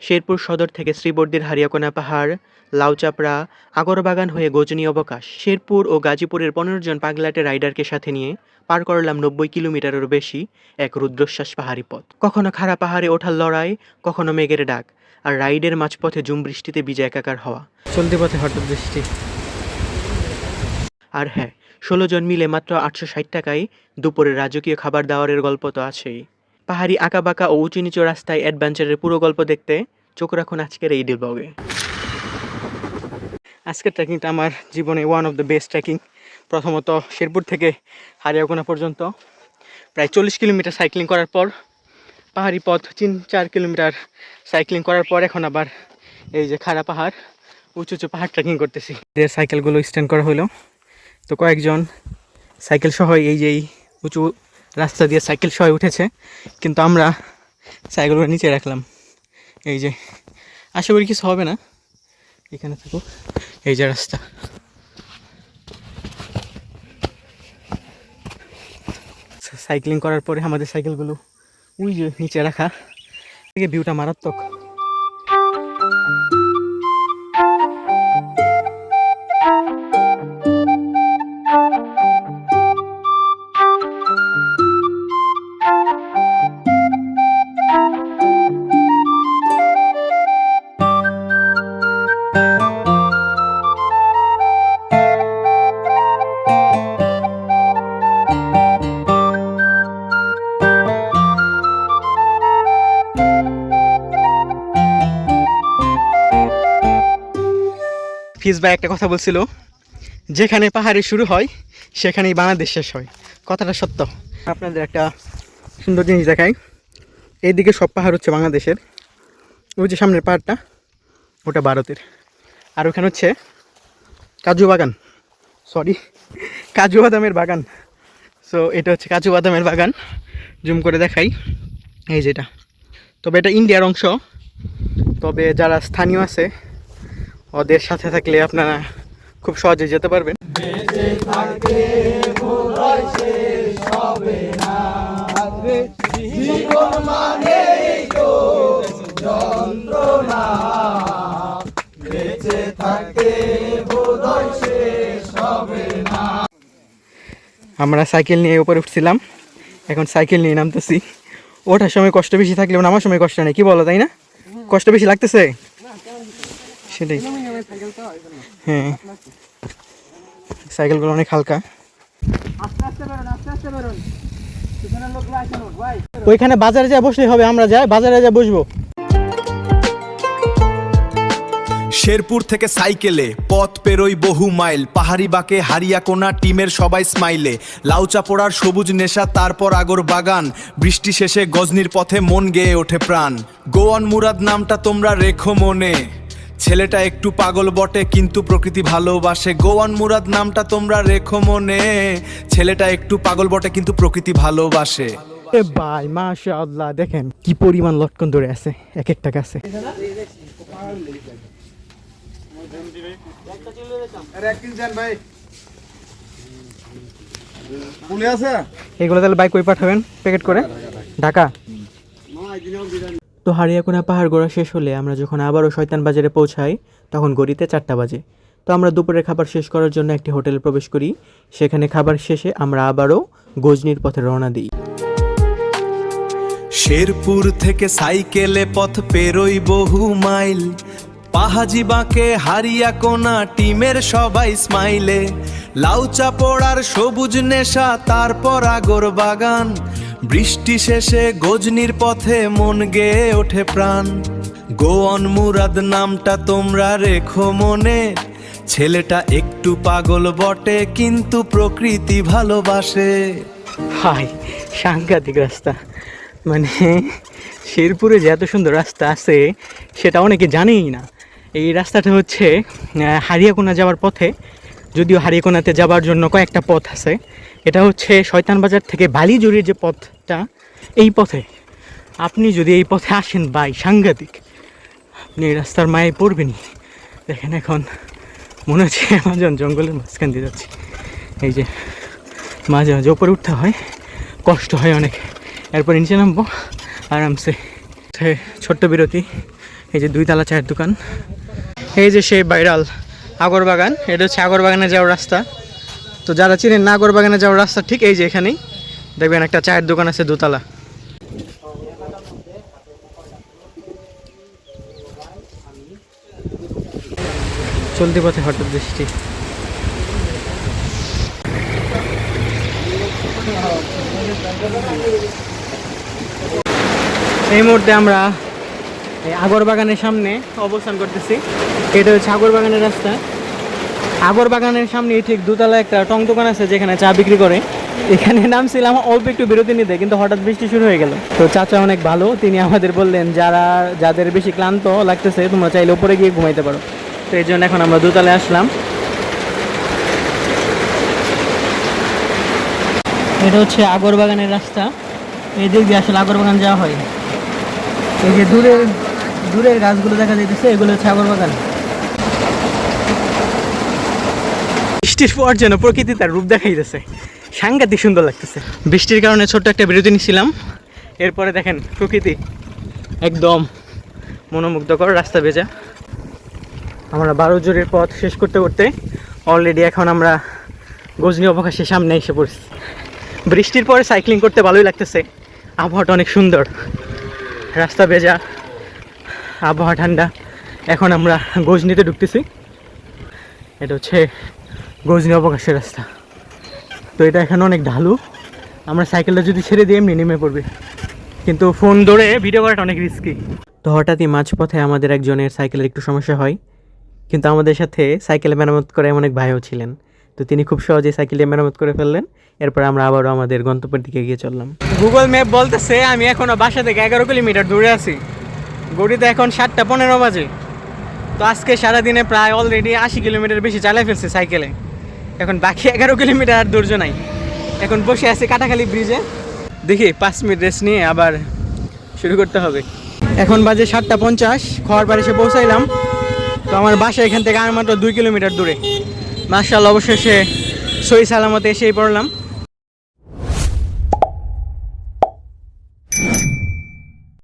শেরপুর সদর থেকে শ্রীবর্দীর হারিয়াকোনা পাহাড়, লাউচাপড়া, আগরবাগান হয়ে গজনী অবকাশ। শেরপুর ও গাজীপুরের 15 জন পাগলাটে রাইডারকে সাথে নিয়ে পার করলাম 90 কিলোমিটারেরও বেশি এক রুদ্রশ্বাস পাহাড়ি পথ। কখনো খাড়া পাহাড়ে ওঠার লড়াই, কখনো মেঘের ডাক, আর রাইডের মাঝপথে ঝুম বৃষ্টিতে ভিজে একাকার হওয়া। চলতি পথে হঠাৎ বৃষ্টি। আর হ্যাঁ, 16 জন মিলে মাত্র 860 টাকায় দুপুরের রাজকীয় খাবার দাওয়ারের গল্প তো আছেই। পাহাড়ি আঁকাবাঁকা ও উঁচু নিচু রাস্তায় অ্যাডভেঞ্চারের পুরো গল্প দেখতে চোখ রাখুন আজকের এই ব্লগে। আজকের ট্রেকিংটা আমার জীবনে one of the best trekking. প্রথমত শেরপুর থেকে হারিয়াকোনা পর্যন্ত প্রায় 40 কিলোমিটার সাইক্লিং করার পর, পাহাড়ি পথ 3-4 কিলোমিটার সাইক্লিং করার পর এখন আবার এই যে খাড়া পাহাড়, উঁচু উঁচু পাহাড় ট্রেকিং করতেছি। এর সাইকেলগুলো স্ট্যান্ড করা হলো, তো কয়েকজন সাইকেল সহ এই যে উঁচু রাস্তা দিয়ে সাইকেল সহ উঠেছে, কিন্তু আমরা সাইকেলগুলো নিচে রাখলাম। এই যে আশা করি কিছু হবে না, এখানে থাকুক। এই যে রাস্তা, সাইক্লিং করার পরে আমাদের সাইকেলগুলো ওই যে নিচে রাখা, থেকে ভিউটা মারাত্মক। ফিজ ভাই একটা কথা বলছিল, যেখানে পাহাড়ে শুরু হয় সেখানেই বাংলাদেশ শেষ হয়। কথাটা সত্য। আপনাদের একটা সুন্দর জিনিস দেখাই, এইদিকে সব পাহাড় হচ্ছে বাংলাদেশের, ওই যে সামনের পাহাড়টা ওটা ভারতের, আর ওখানে হচ্ছে কাজু বাদামের বাগান। সো এটা হচ্ছে কাজু বাদামের বাগান, জুম করে দেখাই, এই যেটা। তবে এটা ইন্ডিয়ার অংশ, তবে যারা স্থানীয় আছে ওদের সাথে থাকলে আপনারা খুব সহজে যেতে পারবেন। আমরা সাইকেল নিয়ে উপরে উঠছিলাম, এখন সাইকেল নিয়ে নামতেছি। ওঠার সময় কষ্ট বেশি থাকলেও নামার সময় কষ্ট নেই, কি বলো তাই না? কষ্ট বেশি লাগতেছে সেটাই। হ্যাঁ, সাইকেলগুলো অনেক হালকা। ওইখানে বাজারে যা বসলেই হবে, আমরা যাই বাজারে যা বসবো। শেরপুর থেকে সাইকেলে পথ পেরোই বহু মাইল, পাহাড়ি বাঁকে হারিয়াকোনা টিমের সবাই স্মাইলে। লাউচাপড়ার সবুজ নেশা, তারপর আগর বাগান, বৃষ্টি শেষে গজনীর পথে মন গেয়ে ওঠে প্রাণ। গোয়ান মুরাদ নামটা তোমরা রেখো মনে, ছেলেটা একটু পাগল বটে কিন্তু প্রকৃতি ভালোবাসে। গোয়ান মুরাদ নামটা তোমরা রেখো মনে, ছেলেটা একটু পাগল বটে কিন্তু প্রকৃতি ভালোবাসে। ভাই মাশাআল্লাহ, দেখেন কি পরিমাণ লটকন ধরে আছে এক একটা গাছে। এগুলো তাহলে বাইক কই পাঠাবেন প্যাকেট করে? ঢাকা। তো হারিয়াকোনা পাহাড় ঘোরা শেষ হলে আমরা যখন আবারও শয়তান বাজারে পৌঁছাই, তখন ঘড়িতে 4টা বাজে। তো আমরা দুপুরের খাবার শেষ করার জন্য একটি হোটেলে প্রবেশ করি। সেখানে খাবার শেষে আমরা আবারও গজনীর পথে রওনা দিই। শেরপুর থেকে সাইকেলে পথ পেরোই বহু মাইল, পাহাজি বাঁকে হারিয়াকোনা টিমের সবাই স্মাইলে। লাউচাপড়ার সবুজ নেশা, তারপর আগর বাগান, বৃষ্টি শেষে গজনীর পথে মন গেয়ে ওঠে প্রাণ। গোয়ান মুরাদ নামটা তোমরা রেখো মনে, ছেলেটা একটু পাগল বটে কিন্তু প্রকৃতি ভালোবাসে। ভাই সাংঘাতিক রাস্তা, মানে শেরপুরে যে এত সুন্দর রাস্তা আছে সেটা অনেকে জানেই না। এই রাস্তাটা হচ্ছে হারিয়াকোনা যাওয়ার পথে, যদিও হারিয়াকোনাতে যাওয়ার জন্য কয়েকটা পথ আছে। এটা হচ্ছে শয়তান বাজার থেকে বালিজুড়ির যে পথটা, এই পথে আপনি যদি এই পথে আসেন ভাই সাংঘাতিক, আপনি এই রাস্তার মায়ে পড়বেনই। দেখেন এখন মনে হচ্ছে অ্যামাজন জঙ্গলের মাঝখান দিয়ে যাচ্ছি। এই যে মাঝে মাঝে ওপরে উঠতে হয়, কষ্ট হয় অনেক, এরপর নিচে নামবো আরামসে। ছোট্ট বিরতি, এই যে 2 তলা চায়ের দোকান। এই যে সেই ভাইরাল আগরবাগান, এটা হচ্ছে আগরবাগানে যাওয়ার রাস্তা। তো যারা চিনেন না আগরবাগানে যাওয়ার রাস্তা, ঠিক এই যে এখানেই দেখবেন একটা চায়ের দোকান আছে 2 তলা। চলতি পথে হঠাৎ বৃষ্টি। এই মুহূর্তে আমরা এই আগরবাগানের সামনে অবস্থান করতেছি। এটা হচ্ছে আগরবাগানের রাস্তা। আগরবাগানের সামনে ঠিক 2 তলা একটা টং দোকান আছে যেখানে চা বিক্রি করে। এখানে নামছিলাম অল্প একটু বিরতি নিতে, কিন্তু হঠাৎ বৃষ্টি শুরু হয়ে গেল। তো চাচা অনেক ভালো, তিনি আমাদের বললেন যাদের বেশি ক্লান্ত লাগতেছে তোমরা চাইলে উপরে গিয়ে ঘুমাইতে পারো। তো এই জন্য এখন আমরা 2 তলায় আসলাম। এটা হচ্ছে আগরবাগানের রাস্তা। এই দিক দিয়ে আসলে আগরবাগান যাওয়া হয়। এই যে দূরের গাছগুলো দেখা যাইতেছে, এগুলো হচ্ছে আগরবাগান। বৃষ্টির পর যেন প্রকৃতি তার রূপ দেখাইতেছে, সাংঘাতিক সুন্দর লাগতেছে। বৃষ্টির কারণে ছোট্ট একটা বিরতি নিয়েছিলাম, এরপরে দেখেন প্রকৃতি একদম মনোমুগ্ধকর, রাস্তা ভেজা। আমরা 12 জোরের পথ শেষ করতে করতে অলরেডি এখন আমরা গজনী অবকাশের সামনে এসে পড়ছি। বৃষ্টির পরে সাইক্লিং করতে ভালোই লাগতেছে, আবহাওয়াটা অনেক সুন্দর, রাস্তা ভেজা, আবহাওয়া ঠান্ডা। এখন আমরা গজনীতে ঢুকতেছি। এটা হচ্ছে গজনী অবকাশের রাস্তা। তো এটা এখানে অনেক ঢালু, আমরা সাইকেলটা যদি ছেড়ে দিই এমনি নেমে পড়বে, কিন্তু ফোন ধরে ভিডিও করাটা অনেক রিস্কি। তো হঠাৎই মাঝপথে আমাদের একজনের সাইকেলের একটু সমস্যা হয়, কিন্তু আমাদের সাথে সাইকেল মেরামত করে এমন এক ভাইও ছিলেন। তো তিনি খুব সহজে সাইকেলটি মেরামত করে ফেললেন। এরপর আমরা আবারও আমাদের গন্তব্যের দিকে এগিয়ে চললাম। গুগল ম্যাপ বলতেছে আমি এখনও বাসা থেকে 11 কিলোমিটার দূরে আছি। গড়িতে এখন 7:15 বাজে। তো আজকে সারাদিনে প্রায় অলরেডি 80 কিলোমিটার বেশি চালিয়ে ফেলছে সাইকেলে। এখন বাকি 11 কিলোমিটার আর ধৈর্য নাই। এখন বসে আছি কাটাখালী ব্রিজে, দেখি 5 মিনিট রেস্ট নিয়ে আবার শুরু করতে হবে। এখন বাজে 7:50, খোয়ারপাড় এসে পৌঁছাইলাম। তো আমার বাসা এখান থেকে আর মাত্র 2 কিলোমিটার দূরে। মাশাআল্লাহ, অবশেষে সহি সালামতে এসেই পড়লাম।